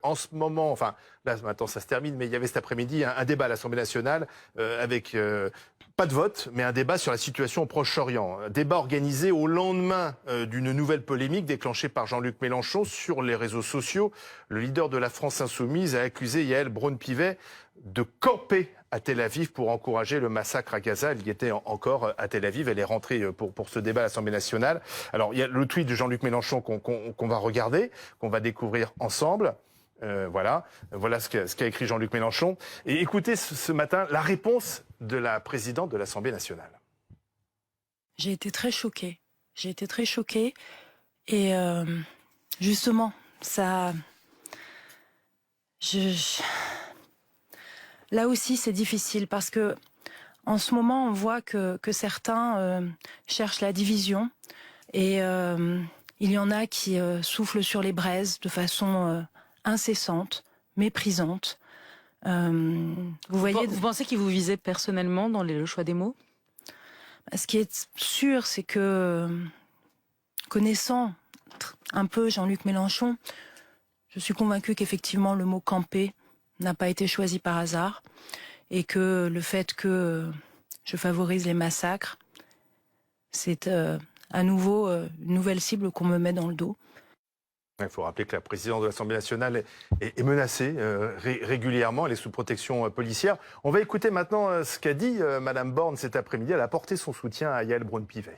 En ce moment, enfin, là maintenant ça se termine, mais il y avait cet après-midi un débat à l'Assemblée nationale avec pas de vote, mais un débat sur la situation au Proche-Orient. Un débat organisé au lendemain d'une nouvelle polémique déclenchée par Jean-Luc Mélenchon sur les réseaux sociaux. Le leader de la France insoumise a accusé Yael Braun-Pivet de camper à Tel Aviv pour encourager le massacre à Gaza. Elle y était encore à Tel Aviv. Elle est rentrée pour ce débat à l'Assemblée nationale. Alors, il y a le tweet de Jean-Luc Mélenchon qu'on va regarder, qu'on va découvrir ensemble. Voilà ce qu'a écrit Jean-Luc Mélenchon. Et écoutez ce matin la réponse de la présidente de l'Assemblée nationale. J'ai été très choquée. Et justement, ça... Là aussi, c'est difficile parce que en ce moment, on voit que certains cherchent la division et il y en a qui soufflent sur les braises de façon incessante, méprisante. Vous voyez. Vous pensez qu'il vous visait personnellement dans le choix des mots? Ce qui est sûr, c'est que connaissant un peu Jean-Luc Mélenchon, je suis convaincue qu'effectivement le mot camper n'a pas été choisi par hasard et que le fait que je favorise les massacres, c'est à nouveau une nouvelle cible qu'on me met dans le dos. Il faut rappeler que la présidente de l'Assemblée nationale est menacée régulièrement, elle est sous protection policière. On va écouter maintenant ce qu'a dit Madame Borne cet après-midi. Elle a apporté son soutien à Yael Braun-Pivet.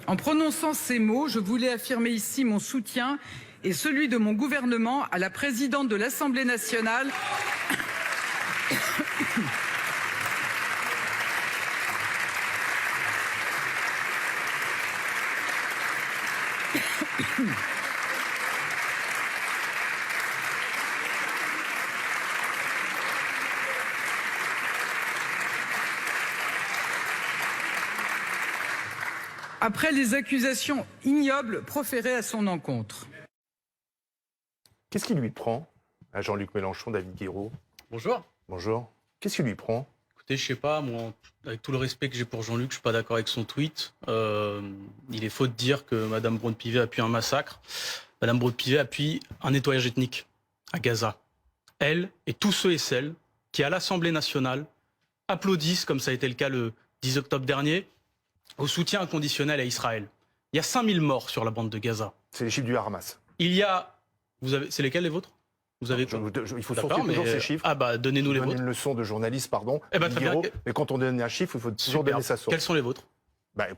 En prononçant ces mots, je voulais affirmer ici mon soutien et celui de mon gouvernement à la présidente de l'Assemblée nationale. Après les accusations ignobles proférées à son encontre. Qu'est-ce qui lui prend à Jean-Luc Mélenchon, David Guiraud? Bonjour. Bonjour. Qu'est-ce qui lui prend? Écoutez, je sais pas, moi, avec tout le respect que j'ai pour Jean-Luc, je suis pas d'accord avec son tweet. Il est faux de dire que Madame Braun-Pivet appuie un massacre. Madame Braun-Pivet appuie un nettoyage ethnique à Gaza. Elle et tous ceux et celles qui, à l'Assemblée nationale, applaudissent, comme ça a été le cas le 10 octobre dernier, au soutien inconditionnel à Israël. Il y a 5000 morts sur la bande de Gaza. C'est les chiffres du Hamas. Il y a... C'est lesquels les vôtres? Vous avez... Il faut sortir toujours ces chiffres. Ah bah, donnez-nous les vôtres. Une leçon de journaliste, pardon. Eh ben, très bien. Mais quand on donne un chiffre, il faut toujours donner sa source. Quels sont les vôtres?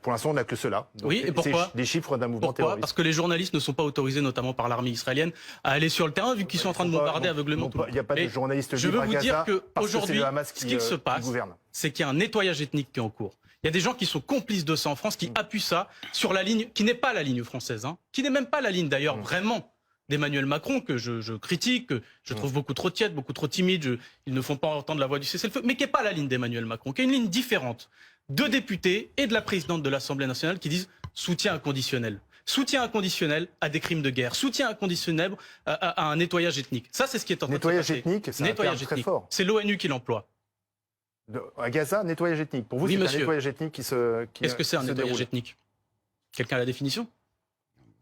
Pour l'instant, on n'a que cela. Donc, oui, et pourquoi? Des chiffres d'un mouvement pourquoi terroriste. Parce que les journalistes ne sont pas autorisés, notamment par l'armée israélienne, à aller sur le terrain, vu qu'ils sont en train de bombarder aveuglément tout le monde. Il n'y a pas de journalistes libres à Gaza. Je veux vous dire qu'aujourd'hui, ce qu'il se passe, gouverne. c'est qu'il y a un nettoyage ethnique qui est en cours. Il y a des gens qui sont complices de ça en France, qui appuient ça sur la ligne, qui n'est pas la ligne française, qui n'est même pas la ligne d'ailleurs vraiment d'Emmanuel Macron, que je critique, que je trouve beaucoup trop tiède, beaucoup trop timide, ils ne font pas entendre la voix du cessez-le-feu, mais qui n'est pas la ligne d'Emmanuel Macron, qui est une ligne différente. Deux députés et de la présidente de l'Assemblée nationale qui disent soutien inconditionnel. Soutien inconditionnel à des crimes de guerre, soutien inconditionnel à un nettoyage ethnique. Ça, c'est ce qui est en train de se passer. Nettoyage ethnique, c'est un terme très fort. C'est l'ONU qui l'emploie. À Gaza, nettoyage ethnique. Pour vous, oui, c'est un nettoyage ethnique qui se Est-ce que c'est un nettoyage déroule. ethnique? Quelqu'un a la définition?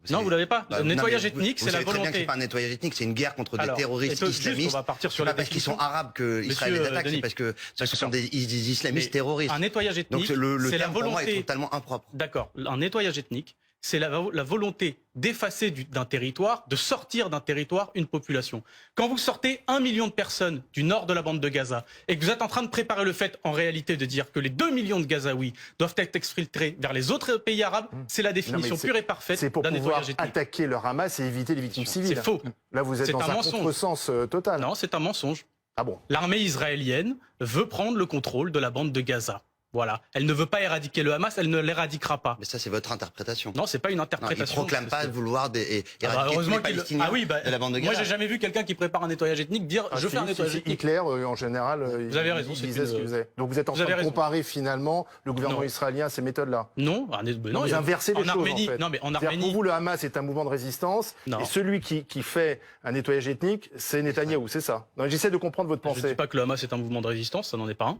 Non, vous l'avez pas. Le nettoyage ethnique, c'est la volonté. Très bien que c'est pas un nettoyage ethnique, c'est une guerre contre des terroristes islamistes. On va partir sur pas parce qu'ils sont arabes que Israël les attaque, c'est parce que ce sont des islamistes terroristes. Un nettoyage ethnique, donc le c'est la terme pour moi volonté. est totalement impropre. D'accord. Un nettoyage ethnique, c'est la volonté d'effacer d'un territoire, de sortir d'un territoire une population. Quand vous sortez 1 million de personnes du nord de la bande de Gaza et que vous êtes en train de préparer le fait, en réalité, de dire que les 2 millions de Gazaouis doivent être exfiltrés vers les autres pays arabes, c'est la définition pure et parfaite d'un nettoyage ethnique. C'est pour pouvoir attaquer le Hamas et éviter les victimes civiles. C'est faux. Là, vous êtes dans un contresens total. Non, c'est un mensonge. Ah bon? L'armée israélienne veut prendre le contrôle de la bande de Gaza. Voilà. Elle ne veut pas éradiquer le Hamas, elle ne l'éradiquera pas. Mais ça, c'est votre interprétation. Non, c'est pas une interprétation. Non, il ne proclame pas vouloir éradiquer tous les Palestiniens de la bande de Gaza. Moi, j'ai jamais vu quelqu'un qui prépare un nettoyage ethnique dire je fais un nettoyage ethnique. Hitler, en général, vous avez raison, il disait ce qu'il faisait. Donc vous êtes en train de comparer finalement le gouvernement israélien à ces méthodes-là? Non, vous inversez les choses Arménie, en fait. Non, mais en Arménie. Pour vous, le Hamas est un mouvement de résistance et celui qui fait un nettoyage ethnique, c'est Netanyahou, c'est ça? J'essaie de comprendre votre pensée. Je ne dis pas que le Hamas est un mouvement de résistance, ça n'en est pas un.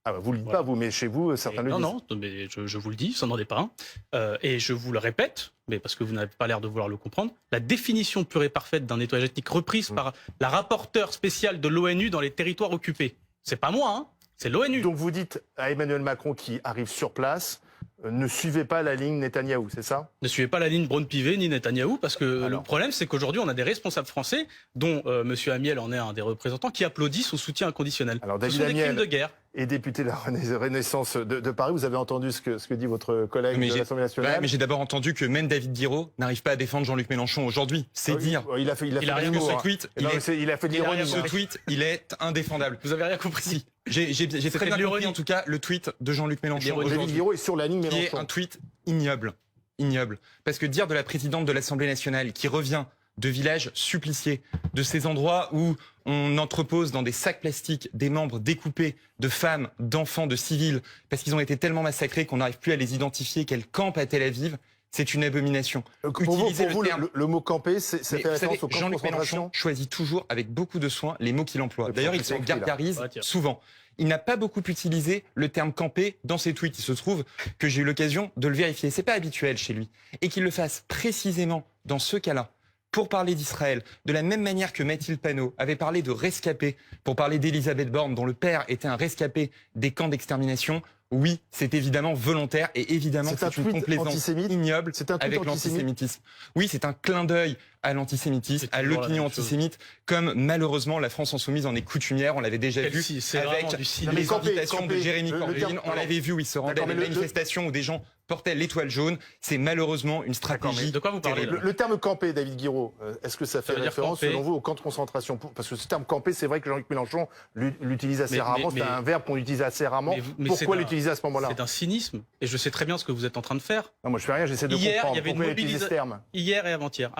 Ah bah vous le dites Voilà. pas, vous, mais chez vous, certains le disent. Non, mais je vous le dis, ça n'en est pas un. Et je vous le répète, mais parce que vous n'avez pas l'air de vouloir le comprendre, la définition pure et parfaite d'un nettoyage ethnique reprise par la rapporteure spéciale de l'ONU dans les territoires occupés. C'est pas moi, hein, c'est l'ONU. Donc vous dites à Emmanuel Macron qui arrive sur place, ne suivez pas la ligne Netanyahou, c'est ça? Ne suivez pas la ligne Braun-Pivet ni Netanyahou, parce que le problème, c'est qu'aujourd'hui, on a des responsables français, dont M. Amiel en est un des représentants, qui applaudissent au soutien inconditionnel. Alors, Ce David sont des Amiel crimes de guerre. et député de la Renaissance de Paris, vous avez entendu ce que dit votre collègue de l'Assemblée nationale. Mais j'ai d'abord entendu que même David Guiraud n'arrive pas à défendre Jean-Luc Mélenchon aujourd'hui. C'est dire. Il a fait Parce que ce tweet, il a fait de l'ironie. ce tweet, il est indéfendable. Vous avez rien compris. Si. J'ai très bien compris en tout cas le tweet de Jean-Luc Mélenchon David aujourd'hui, Guiraud est sur la ligne qui est Mélenchon. un tweet ignoble. Ignoble. Parce que dire de la présidente de l'Assemblée nationale qui revient de villages suppliciés, de ces endroits où on entrepose dans des sacs plastiques des membres découpés de femmes, d'enfants, de civils, parce qu'ils ont été tellement massacrés qu'on n'arrive plus à les identifier, qu'elles campent à Tel Aviv, c'est une abomination. Utiliser Pour vous, le mot camper, ça Mais fait vous savez, référence au camp de Jean-Luc concentration. Mélenchon choisit toujours avec beaucoup de soin les mots qu'il emploie. D'ailleurs, il c'est s'en écrit, là. gargarise Ah, tiens. souvent. Il n'a pas beaucoup utilisé le terme camper dans ses tweets. Il se trouve que j'ai eu l'occasion de le vérifier. C'est pas habituel chez lui. Et qu'il le fasse précisément dans ce cas-là, pour parler d'Israël, de la même manière que Mathilde Panot avait parlé de rescapés, pour parler d'Elisabeth Borne, dont le père était un rescapé des camps d'extermination. Oui, c'est évidemment volontaire et évidemment C'est un c'est une tweet complaisance antisémite ignoble C'est un tweet avec antisémite l'antisémitisme. Oui, c'est un clin d'œil à l'antisémitisme, C'est à toujours la l'opinion même chose. antisémite, comme malheureusement la France insoumise en est coutumière. On l'avait déjà vu C'est avec vraiment du cinéma. mais les camper, invitations camper, de Jérémy le Corbyn. terme- On l'avait vu où il se rendait à D'accord, des mais le- manifestations où des gens portaient l'étoile jaune. C'est malheureusement une stratégie. De quoi vous parlez, terrible. là Le terme camper, David Guiraud, est-ce que ça fait veut dire référence, camper. selon vous, au camp de concentration? Parce que ce terme camper, c'est vrai que Jean-Luc Mélenchon l'utilise assez rarement. C'est un verbe qu'on utilise assez rarement. mais Pourquoi c'est l'utiliser à ce moment-là? C'est un cynisme. Et je sais très bien ce que vous êtes en train de faire. Non, moi je fais rien, j'essaie de Hier, comprendre. il y avait une Pourquoi il utilise ce terme? Hier et avant-hier,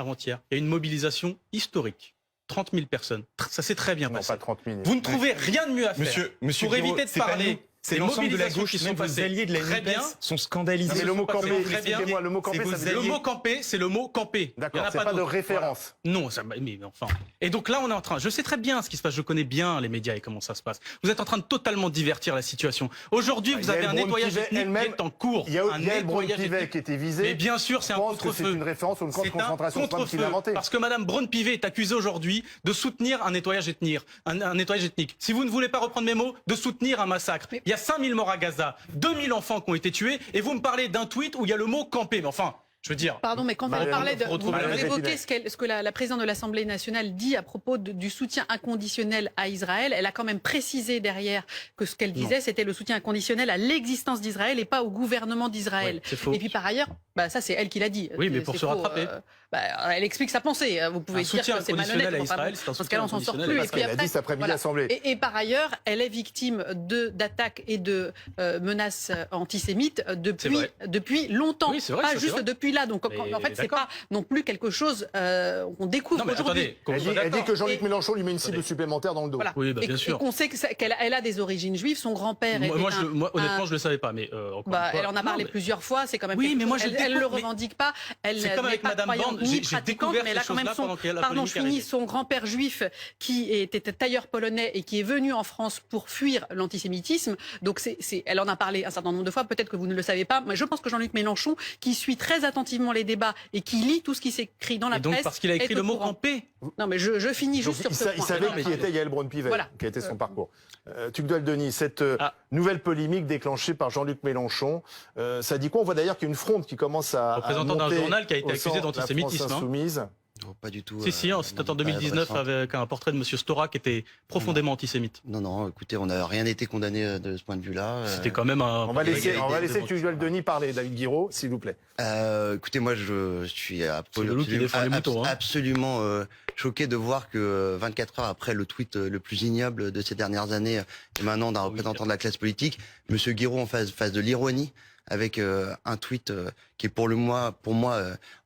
il y a une mobilisation historique. 30 000 personnes. Ça s'est très bien Non, passé. pas 30 000. Vous ne trouvez rien de mieux à faire. Monsieur pour Guiraud, éviter de c'est pas parler. nous, c'est des l'ensemble de la mobilisations gauche, qui sont même vos passées alliés de la très NUPES bien. sont scandalisés. Non, mais le mot Passé camper, très bien. expliquez-moi, le mot camper, C'est ça vos veut dire... Le alliés. mot camper, c'est le mot camper. D'accord, Il y en a c'est pas de d'autre. référence. Voilà. Non, mais enfin. Et donc là, on est en train. Je sais très bien ce qui se passe. Je connais bien les médias et comment ça se passe. Vous êtes en train de totalement divertir la situation. Aujourd'hui, vous avez Yael un nettoyage Braun-Pivet ethnique qui elle-même, est en cours. Il y a Un Yael nettoyage Braun-Pivet ethnique. qui était visé. Mais bien sûr, c'est Je un pense que c'est contre-feu. une référence au camp de C'est un concentration, c'est pas moi qui l'ai contre-feu. inventé. Parce que Madame Braun-Pivet est accusée aujourd'hui de soutenir un nettoyage ethnique. Un nettoyage ethnique. Si vous ne voulez pas reprendre mes mots, de soutenir un massacre. Il y a 5000 morts à Gaza, 2000 enfants qui ont été tués, et vous me parlez d'un tweet où il y a le mot camper. Mais enfin, je veux dire. Pardon, mais quand Marianne, elle parlait de, faut retrouver vous la évoquez République. ce que la présidente de l'Assemblée nationale dit à propos du soutien inconditionnel à Israël. Elle a quand même précisé derrière que ce qu'elle disait, c'était le soutien inconditionnel à l'existence d'Israël et pas au gouvernement d'Israël. Ouais, c'est faux. Et puis par ailleurs, ça c'est elle qui l'a dit. Oui, mais C'est pour se faux, rattraper. Elle explique sa pensée. Vous pouvez Un dire soutien que c'est inconditionnel malhonnête. à enfin, Israël, c'est un dans ce soutien cas-là, on s'en sort inconditionnel plus. à Et puis Elle a après, dit cet après-midi à l'Assemblée. Et par ailleurs, elle est victime d'attaques et de menaces antisémites depuis longtemps. Oui, c'est vrai, pas ça, c'est juste vrai. depuis là. Donc Mais en fait, c'est d'accord. pas non plus quelque chose qu'on découvre Non, mais aujourd'hui. attendez, qu'on Elle soit dit, elle dit d'accord. que Jean-Luc Et- Mélenchon lui met une cible Attendez. supplémentaire dans le dos. Voilà. Oui, bah, bien Et sûr. qu'on sait qu'elle a des origines juives. Son grand-père était Moi, honnêtement, un- je le savais pas, mais encore une fois- elle en a parlé Non, mais- plusieurs fois. C'est quand même. Oui, quelque mais moi, chose- je elle le découvre, mais- revendique pas. Elle C'est comme n'est avec pas Madame croyante Borne, ni j'ai pratiquante, découvert mais elle a ces quand même choses-là son. pendant qu'il y a la Pardon, polémique je finis. arrivée. Son grand-père juif qui était tailleur polonais et qui est venu en France pour fuir l'antisémitisme. Donc elle en a parlé un certain nombre de fois. Peut-être que vous ne le savez pas. Mais je pense que Jean-Luc Mélenchon, qui suit très attentivement les débats et qui lit tout ce qui s'écrit dans la Et donc, presse, parce qu'il a écrit est le au mot courant. camper. Non, mais je finis Donc, juste sur il, ce il point. savait Non, mais- qui était Yael Braun-Pivet, Voilà. qui a été son parcours. Tugdual Denis, cette Ah. nouvelle polémique déclenchée par Jean-Luc Mélenchon, ça dit quoi? On voit d'ailleurs qu'il y a une fronde qui commence à Représentant d'un monter journal qui a été au accusé sein de la d'antisémitisme, France hein. insoumise. Non, pas du tout. Si, c'était en 2019 pas avec un portrait de M. Stora qui était profondément antisémite. Non, écoutez, on n'a rien été condamné de ce point de vue-là. C'était quand même un. On va laisser devant- Tugdual Denis parler, David Guiraud, s'il vous plaît. Écoutez, moi, je suis C'est le loup qui défend les moutons, hein. absolument choqué de voir que 24 heures après le tweet le plus ignoble de ces dernières années, émanant d'un représentant de la classe politique, Monsieur Guiraud en face de l'ironie, avec un tweet qui est pour moi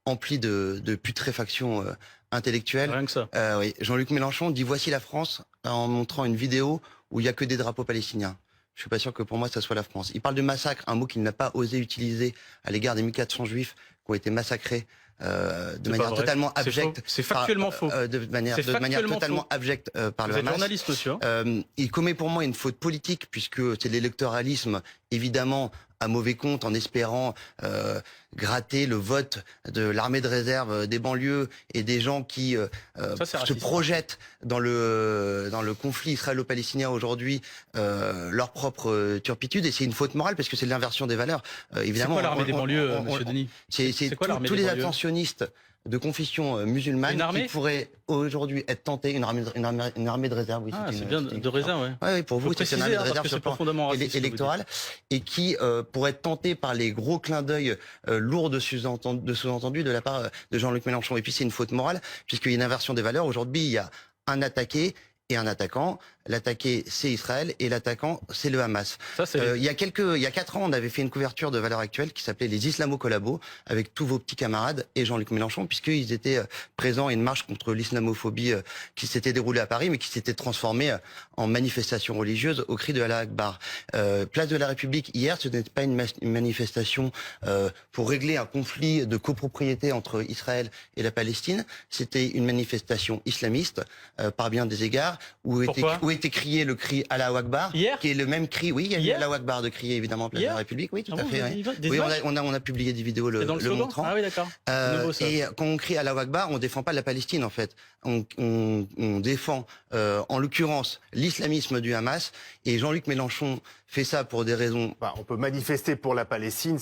empli de putréfaction intellectuelle. Rien que ça. Oui. Jean-Luc Mélenchon dit voici la France en montrant une vidéo où il y a que des drapeaux palestiniens. Je suis pas sûr que pour moi ça soit la France. Il parle de massacre, un mot qu'il n'a pas osé utiliser à l'égard des 1400 juifs qui ont été massacrés de manière totalement abjecte. C'est factuellement faux. De manière totalement abjecte par le Vous êtes Hamas. journaliste, monsieur. Il commet pour moi une faute politique puisque c'est l'électoralisme, évidemment, à mauvais compte en espérant gratter le vote de l'armée de réserve des banlieues et des gens qui se projettent dans le conflit israélo-palestinien aujourd'hui leur propre turpitude. Et c'est une faute morale parce que c'est l'inversion des valeurs. Évidemment. C'est quoi l'armée des banlieues, monsieur Denis? C'est tous les attentionnistes de confession musulmane qui pourraient aujourd'hui être tentés, une armée de réserve. Oui, c'est bien de réserve, ouais. Oui, pour vous, c'est une armée de réserve sur le plan électoral et qui pourraient être tentés par les gros clins d'œil lourds de sous-entendus de la part de Jean-Luc Mélenchon. Et puis c'est une faute morale puisqu'il y a une inversion des valeurs. Aujourd'hui, il y a un attaqué et un attaquant. L'attaqué, c'est Israël, et l'attaquant, c'est le Hamas. Il y a 4 ans, on avait fait une couverture de Valeurs Actuelles qui s'appelait les Islamo-collabos, avec tous vos petits camarades et Jean-Luc Mélenchon, puisqu'ils étaient présents à une marche contre l'islamophobie qui s'était déroulée à Paris, mais qui s'était transformée en manifestation religieuse au cri de Allah Akbar. Place de la République, hier, ce n'était pas une manifestation pour régler un conflit de copropriété entre Israël et la Palestine, c'était une manifestation islamiste, par bien des égards, où était crié le cri Allahu Akbar, qui est le même cri. Oui, il y a eu Allahu Akbar de crier évidemment Place de la République. Oui, tout à fait. Oui, on a publié des vidéos le montrant. Ah oui, d'accord. Et quand on crie Allahu Akbar, on défend pas la Palestine en fait. On défend en l'occurrence l'islamisme du Hamas. Et Jean-Luc Mélenchon fait ça pour des raisons. On peut manifester pour la Palestine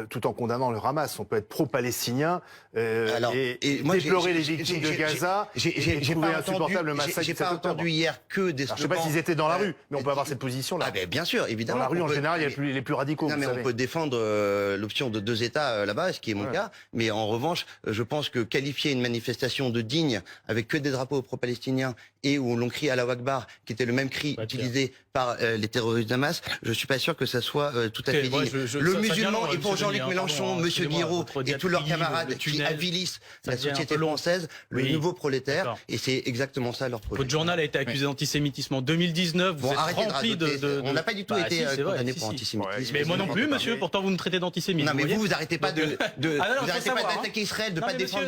tout en condamnant le Hamas. On peut être pro-palestinien et déplorer les victimes de Gaza et trouver insupportable le massacre. J'ai pas entendu hier que des slogans. Je sais pas s'ils étaient dans la rue, mais on peut avoir cette position-là. Ah ben bien sûr, évidemment. Dans la rue, en général, il y a les plus radicaux. Non, mais on peut défendre l'option de 2 États là-bas, ce qui est mon cas. Mais en revanche, je pense que qualifier une manifestation de digne avec que des drapeaux pro-palestiniens et où l'on crie Allahu Akbar, qui était le même cri utilisé par les terroristes d'Hamas, je suis pas sûr que ça soit tout à fait digne. Le musulman, et pour Jean-Luc Mélenchon, Monsieur Guiraud et tous leurs camarades qui avilissent la société française, le nouveau prolétaire, et c'est exactement ça leur projet. Votre journal a été accusé d'antisémitisme en 2019. Vous êtes rempli de... On n'a pas du tout été condamné pour antisémitisme. Mais moi non plus, monsieur. Pourtant, vous me traitez d'antisémite. Non, mais vous arrêtez pas d'attaquer Israël, de pas défendre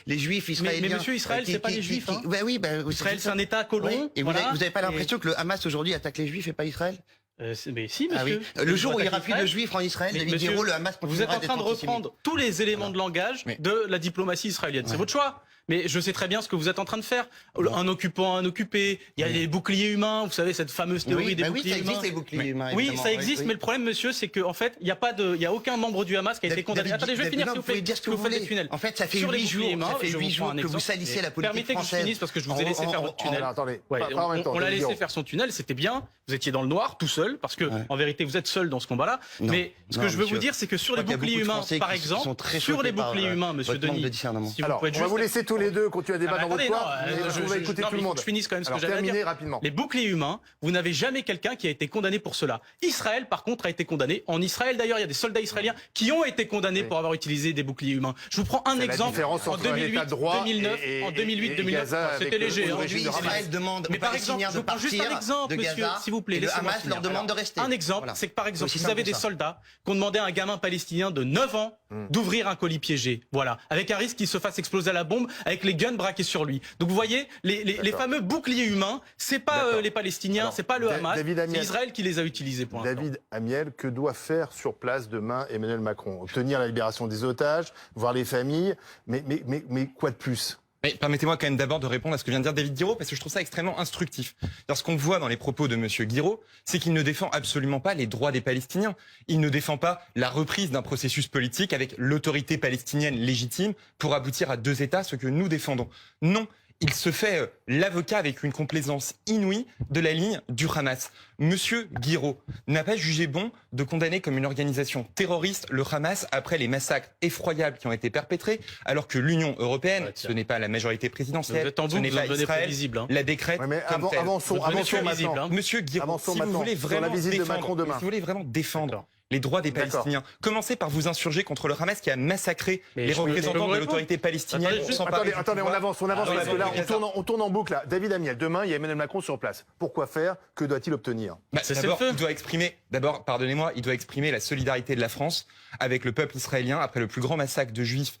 les juifs israéliens. Mais monsieur, Israël, c'est pas les juifs. Oui, Israël, c'est un État colon. Et vous n'avez pas l'impression que le Hamas aujourd'hui attaque les juifs et pas Israël? Mais si, monsieur. Le jour où il n'y aura plus de juifs en Israël, David Guiraud, le Hamas vous êtes en train de reprendre tous les éléments de langage de la diplomatie israélienne. C'est votre choix. Mais je sais très bien ce que vous êtes en train de faire. Un occupant, un occupé. Il y a les boucliers humains. Vous savez, cette fameuse théorie des boucliers humains. Oui, ça existe, les boucliers humains. Oui, ça existe. Mais le problème, monsieur, c'est qu'en fait, il n'y a aucun membre du Hamas qui a été condamné. Attendez, je vais finir, s'il vous plaît. Dire ce que vous faites des tunnels. En fait, ça fait 8 jours que vous salissez la politique française. Permettez que je finisse parce que je vous ai laissé faire votre tunnel. Attendez, on l'a laissé faire son tunnel. C'était bien. Vous étiez dans le noir, tout seul, parce que en vérité, vous êtes seul dans ce combat-là. Mais ce que je veux vous dire, c'est que sur les boucliers humains, par exemple, sur les boucliers humains, monsieur Denis, alors, on va vous laisser tous les deux continuer à débattre dans votre coin. On va écouter tout le monde. Je finisse quand même ce que j'avais à dire. Rapidement. Les boucliers humains, vous n'avez jamais quelqu'un qui a été condamné pour cela. Israël, par contre, a été condamné. En Israël, d'ailleurs, il y a des soldats israéliens qui ont été condamnés pour avoir utilisé des boucliers humains. Je vous prends un exemple. En 2008, 2009, c'était léger. Israël demande aux Palestiniens de partir de Gaza, s'il vous plaît. Et le Hamas leur demande de rester. Un exemple, c'est que par exemple, vous avez des soldats qui ont demandé à un gamin palestinien de 9 ans d'ouvrir un colis piégé. Voilà. Avec un risque qu'il se fasse exploser à la bombe, avec les guns braqués sur lui. Donc vous voyez, les fameux boucliers humains, c'est pas les Palestiniens, c'est pas le Hamas, c'est Israël qui les a utilisés pour l'instant. David Amiel, que doit faire sur place demain Emmanuel Macron? Obtenir la libération des otages, voir les familles, mais quoi de plus? Permettez-moi quand même d'abord de répondre à ce que vient de dire David Guiraud, parce que je trouve ça extrêmement instructif. Ce qu'on voit dans les propos de monsieur Guiraud, c'est qu'il ne défend absolument pas les droits des Palestiniens. Il ne défend pas la reprise d'un processus politique avec l'autorité palestinienne légitime pour aboutir à 2 États, ce que nous défendons. Non. Il se fait l'avocat avec une complaisance inouïe de la ligne du Hamas. Monsieur Guiraud n'a pas jugé bon de condamner comme une organisation terroriste le Hamas après les massacres effroyables qui ont été perpétrés, alors que l'Union européenne, ce n'est pas la majorité présidentielle, ce n'est pas Israël, la décrète comme telle. Avançons maintenant. Monsieur Guiraud, si vous voulez vraiment défendre les droits des Palestiniens, commencez par vous insurger contre le Hamas qui a massacré les représentants de l'autorité palestinienne. Attendez, on avance parce que là, on tourne en boucle. Là. David Amiel, demain, il y a Emmanuel Macron sur place. Pourquoi faire? Que doit-il obtenir? D'abord, il doit exprimer la solidarité de la France avec le peuple israélien après le plus grand massacre de juifs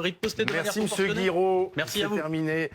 riposté de manière Merci, Monsieur proportionnée. Guiraud. Merci à C'est vous. terminé.